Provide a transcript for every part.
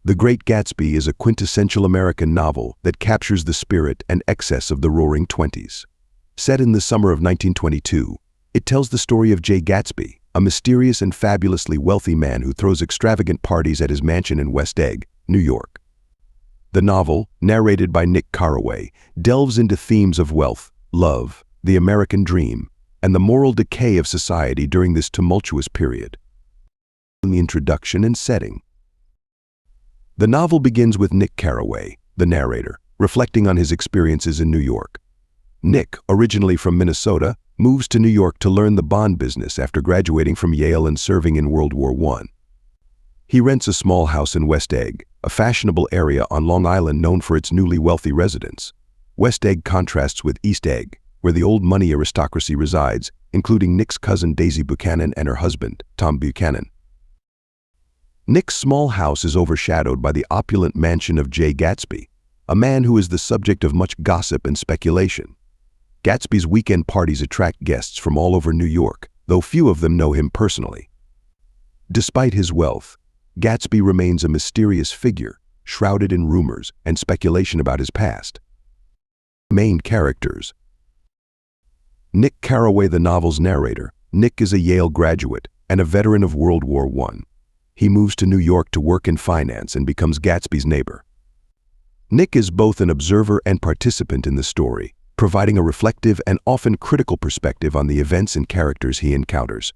The Great Gatsby is a quintessential American novel that captures the spirit and excess of the Roaring Twenties. Set in the summer of 1922, it tells the story of Jay Gatsby, a mysterious and fabulously wealthy man who throws extravagant parties at his mansion in West Egg, New York. The novel, narrated by Nick Carraway, delves into themes of wealth, love, the American dream, and the moral decay of society during this tumultuous period. The introduction and setting. The novel begins with Nick Carraway, the narrator, reflecting on his experiences in New York. Nick, originally from Minnesota, moves to New York to learn the bond business after graduating from Yale and serving in World War I. He rents a small house in West Egg, a fashionable area on Long Island known for its newly wealthy residents. West Egg contrasts with East Egg, where the old money aristocracy resides, including Nick's cousin Daisy Buchanan and her husband, Tom Buchanan. Nick's small house is overshadowed by the opulent mansion of Jay Gatsby, a man who is the subject of much gossip and speculation. Gatsby's weekend parties attract guests from all over New York, though few of them know him personally. Despite his wealth, Gatsby remains a mysterious figure, shrouded in rumors and speculation about his past. Main characters. Nick Carraway, the novel's narrator. Nick is a Yale graduate and a veteran of World War I. He moves to New York to work in finance and becomes Gatsby's neighbor. Nick is both an observer and participant in the story, providing a reflective and often critical perspective on the events and characters he encounters.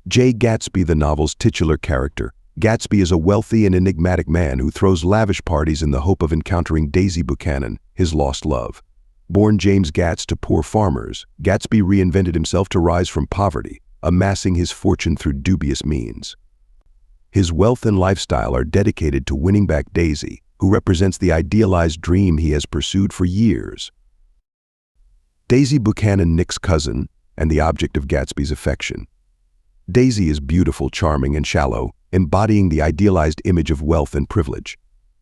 Jay Gatsby, the novel's titular character. Gatsby is a wealthy and enigmatic man who throws lavish parties in the hope of encountering Daisy Buchanan, his lost love. Born James Gatz to poor farmers, Gatsby reinvented himself to rise from poverty, amassing his fortune through dubious means. His wealth and lifestyle are dedicated to winning back Daisy, who represents the idealized dream he has pursued for years. Daisy Buchanan, Nick's cousin, and the object of Gatsby's affection. Daisy is beautiful, charming, and shallow, embodying the idealized image of wealth and privilege.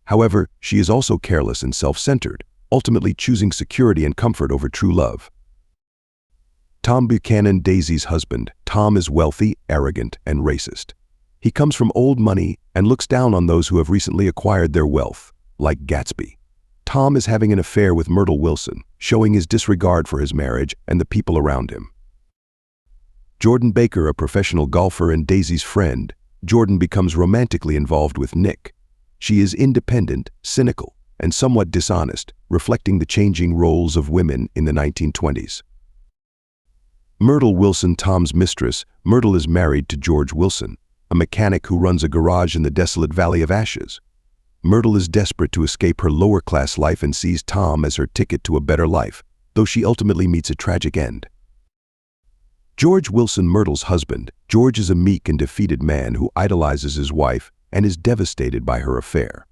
However, she is also careless and self-centered, ultimately choosing security and comfort over true love. Tom Buchanan, Daisy's husband. Tom is wealthy, arrogant, and racist. He comes from old money and looks down on those who have recently acquired their wealth, like Gatsby. Tom is having an affair with Myrtle Wilson, showing his disregard for his marriage and the people around him. Jordan Baker, a professional golfer and Daisy's friend. Jordan becomes romantically involved with Nick. She is independent, cynical, and somewhat dishonest, reflecting the changing roles of women in the 1920s. Myrtle Wilson, Tom's mistress. Myrtle is married to George Wilson, a mechanic who runs a garage in the desolate Valley of Ashes. Myrtle is desperate to escape her lower-class life and sees Tom as her ticket to a better life, though she ultimately meets a tragic end. George Wilson, Myrtle's husband. George is a meek and defeated man who idolizes his wife and is devastated by her affair.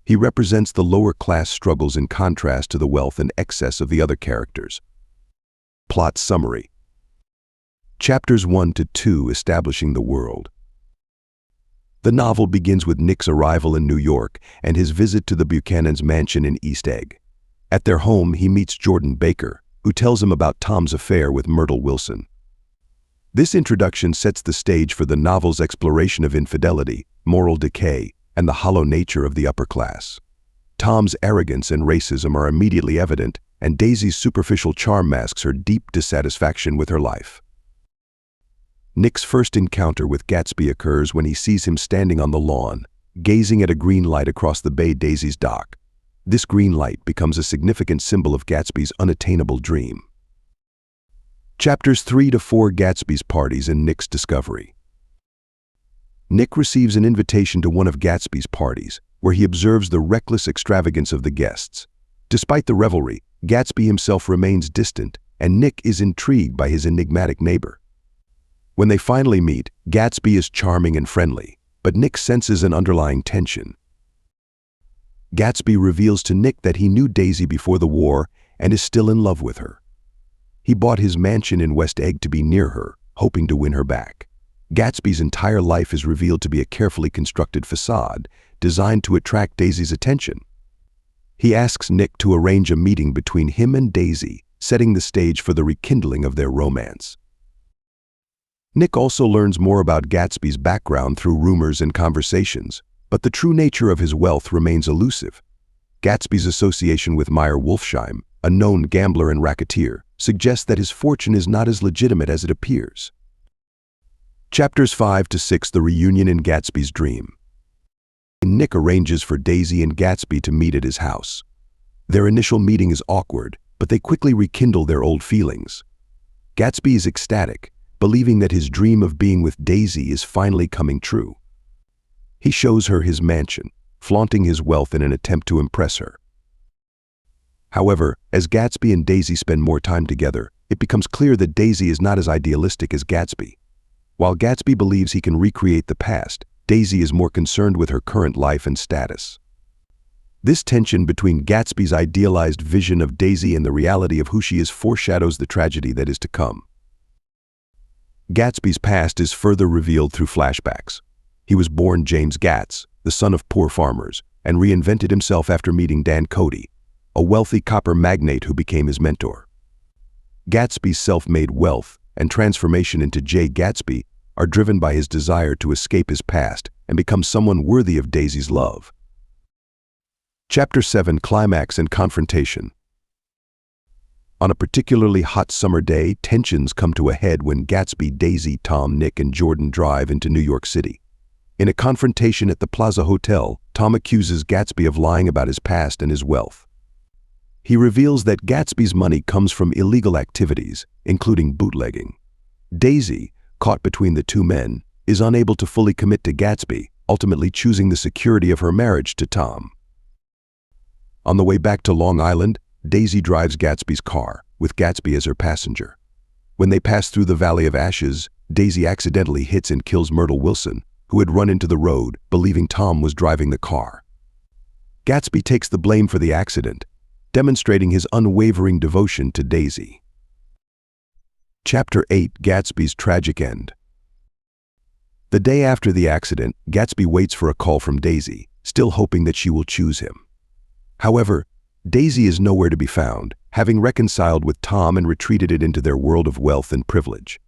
He represents the lower-class struggles in contrast to the wealth and excess of the other characters. Plot summary. Chapters 1 to 2 establishing the world. The novel begins with Nick's arrival in New York and his visit to the Buchanan's mansion in East Egg. At their home, he meets Jordan Baker, who tells him about Tom's affair with Myrtle Wilson. This introduction sets the stage for the novel's exploration of infidelity, moral decay, and the hollow nature of the upper class. Tom's arrogance and racism are immediately evident, and Daisy's superficial charm masks her deep dissatisfaction with her life. Nick's first encounter with Gatsby occurs when he sees him standing on the lawn, gazing at a green light across the bay Daisy's dock. This green light becomes a significant symbol of Gatsby's unattainable dream. Chapters 3 to 4 Gatsby's parties and Nick's discovery. Nick receives an invitation to one of Gatsby's parties, where he observes the reckless extravagance of the guests. Despite the revelry, Gatsby himself remains distant, and Nick is intrigued by his enigmatic neighbor. When they finally meet, Gatsby is charming and friendly, but Nick senses an underlying tension. Gatsby reveals to Nick that he knew Daisy before the war and is still in love with her. He bought his mansion in West Egg to be near her, hoping to win her back. Gatsby's entire life is revealed to be a carefully constructed facade, designed to attract Daisy's attention. He asks Nick to arrange a meeting between him and Daisy, setting the stage for the rekindling of their romance. Nick also learns more about Gatsby's background through rumors and conversations, But the true nature of his wealth remains elusive. Gatsby's association with Meyer Wolfsheim, a known gambler and racketeer, suggests that his fortune is not as legitimate as it appears. Chapters 5 to 6: The Reunion in Gatsby's Dream. Nick arranges for Daisy and Gatsby to meet at his house. Their initial meeting is awkward, but they quickly rekindle their old feelings. Gatsby is ecstatic, believing that his dream of being with Daisy is finally coming true. He shows her his mansion, flaunting his wealth in an attempt to impress her. However, as Gatsby and Daisy spend more time together, it becomes clear that Daisy is not as idealistic as Gatsby. While Gatsby believes he can recreate the past, Daisy is more concerned with her current life and status. This tension between Gatsby's idealized vision of Daisy and the reality of who she is foreshadows the tragedy that is to come. Gatsby's past is further revealed through flashbacks. He was born James Gatz, the son of poor farmers, and reinvented himself after meeting Dan Cody, a wealthy copper magnate who became his mentor. Gatsby's self-made wealth and transformation into Jay Gatsby are driven by his desire to escape his past and become someone worthy of Daisy's love. Chapter 7: Climax and Confrontation. On a particularly hot summer day, tensions come to a head when Gatsby, Daisy, Tom, Nick, and Jordan drive into New York City. In a confrontation at the Plaza Hotel, Tom accuses Gatsby of lying about his past and his wealth. He reveals that Gatsby's money comes from illegal activities, including bootlegging. Daisy, caught between the two men, is unable to fully commit to Gatsby, ultimately choosing the security of her marriage to Tom. On the way back to Long Island, Daisy drives Gatsby's car, with Gatsby as her passenger. When they pass through the Valley of Ashes, Daisy accidentally hits and kills Myrtle Wilson, who had run into the road, believing Tom was driving the car. Gatsby takes the blame for the accident, demonstrating his unwavering devotion to Daisy. Chapter 8: Gatsby's Tragic End. The day after the accident, Gatsby waits for a call from Daisy, still hoping that she will choose him. However, Daisy is nowhere to be found, having reconciled with Tom and retreated into their world of wealth and privilege.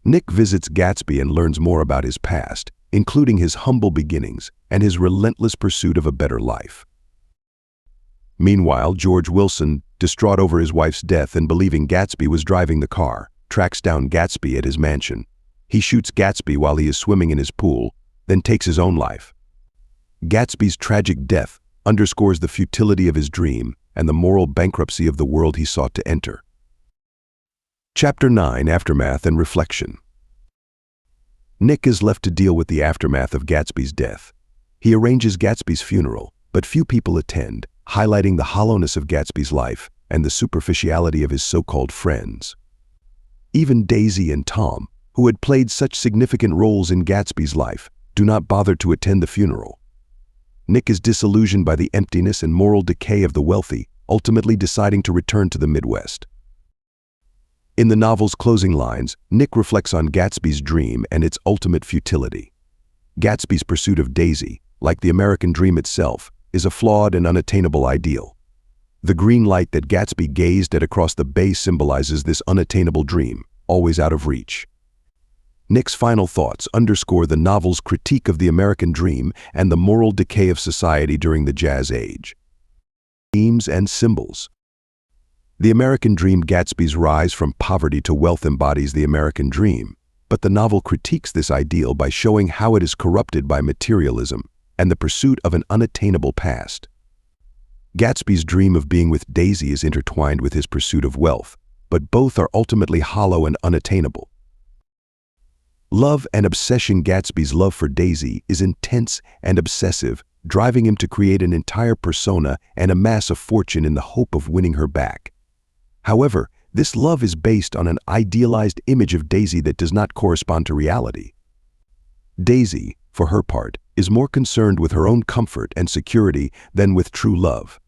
Nick visits Gatsby and learns more about his past, including his humble beginnings and his relentless pursuit of a better life. Meanwhile, George Wilson, distraught over his wife's death and believing Gatsby was driving the car, tracks down Gatsby at his mansion. He shoots Gatsby while he is swimming in his pool, then takes his own life. Gatsby's tragic death underscores the futility of his dream and the moral bankruptcy of the world he sought to enter. Chapter 9: Aftermath and Reflection. Nick is left to deal with the aftermath of Gatsby's death. He arranges Gatsby's funeral, but few people attend, highlighting the hollowness of Gatsby's life and the superficiality of his so-called friends. Even Daisy and Tom, who had played such significant roles in Gatsby's life, do not bother to attend the funeral. Nick is disillusioned by the emptiness and moral decay of the wealthy, ultimately deciding to return to the Midwest. In the novel's closing lines, Nick reflects on Gatsby's dream and its ultimate futility. Gatsby's pursuit of Daisy, like the American dream itself, is a flawed and unattainable ideal. The green light that Gatsby gazed at across the bay symbolizes this unattainable dream, always out of reach. Nick's final thoughts underscore the novel's critique of the American dream and the moral decay of society during the Jazz Age. Themes and symbols. The American dream: Gatsby's rise from poverty to wealth embodies the American dream, but the novel critiques this ideal by showing how it is corrupted by materialism and the pursuit of an unattainable past. Gatsby's dream of being with Daisy is intertwined with his pursuit of wealth, but both are ultimately hollow and unattainable. Love and obsession. Gatsby's love for Daisy is intense and obsessive, driving him to create an entire persona and amass a fortune in the hope of winning her back. However, this love is based on an idealized image of Daisy that does not correspond to reality. Daisy, for her part, is more concerned with her own comfort and security than with true love.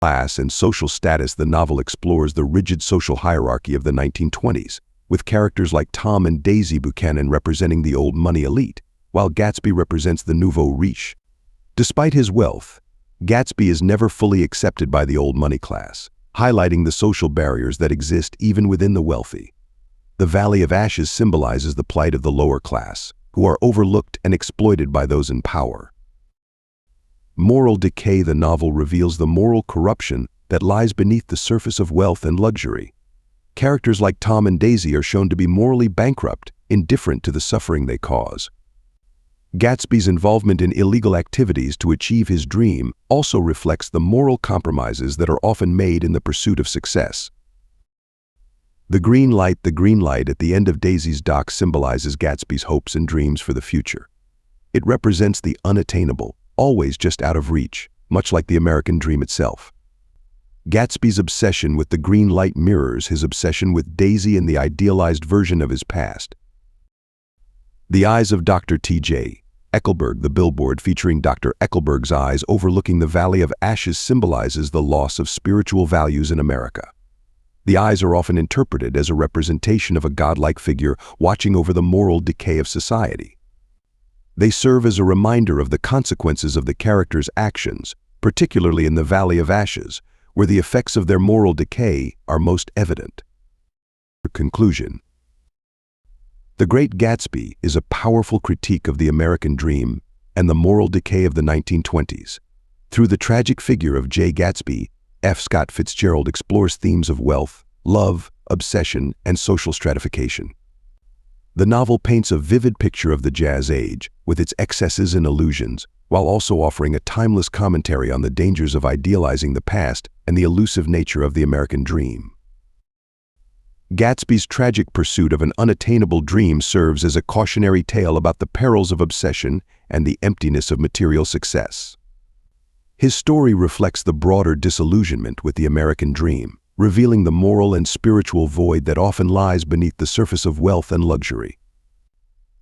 Class and social status. The novel explores the rigid social hierarchy of the 1920s, with characters like Tom and Daisy Buchanan representing the old money elite, while Gatsby represents the nouveau riche. Despite his wealth, Gatsby is never fully accepted by the old money class, highlighting the social barriers that exist even within the wealthy. The Valley of Ashes symbolizes the plight of the lower class, who are overlooked and exploited by those in power. Moral Decay. The novel reveals the moral corruption that lies beneath the surface of wealth and luxury. Characters like Tom and Daisy are shown to be morally bankrupt, indifferent to the suffering they cause. Gatsby's involvement in illegal activities to achieve his dream also reflects the moral compromises that are often made in the pursuit of success. The green light at the end of Daisy's dock symbolizes Gatsby's hopes and dreams for the future. It represents the unattainable, always just out of reach, much like the American dream itself. Gatsby's obsession with the green light mirrors his obsession with Daisy and the idealized version of his past. The Eyes of Dr. T.J. Eckelberg. The billboard featuring Dr. Eckelberg's eyes overlooking the Valley of Ashes symbolizes the loss of spiritual values in America. The eyes are often interpreted as a representation of a godlike figure watching over the moral decay of society. They serve as a reminder of the consequences of the characters' actions, particularly in the Valley of Ashes, where the effects of their moral decay are most evident. Conclusion. The Great Gatsby is a powerful critique of the American dream and the moral decay of the 1920s. Through the tragic figure of Jay Gatsby, FScottFitzgerald explores themes of wealth, love, obsession, and social stratification. The novel paints a vivid picture of the Jazz Age, with its excesses and illusions, while also offering a timeless commentary on the dangers of idealizing the past and the elusive nature of the American dream. Gatsby's tragic pursuit of an unattainable dream serves as a cautionary tale about the perils of obsession and the emptiness of material success. His story reflects the broader disillusionment with the American dream, revealing the moral and spiritual void that often lies beneath the surface of wealth and luxury.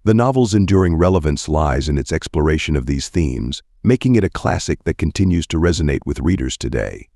The novel's enduring relevance lies in its exploration of these themes, making it a classic that continues to resonate with readers today.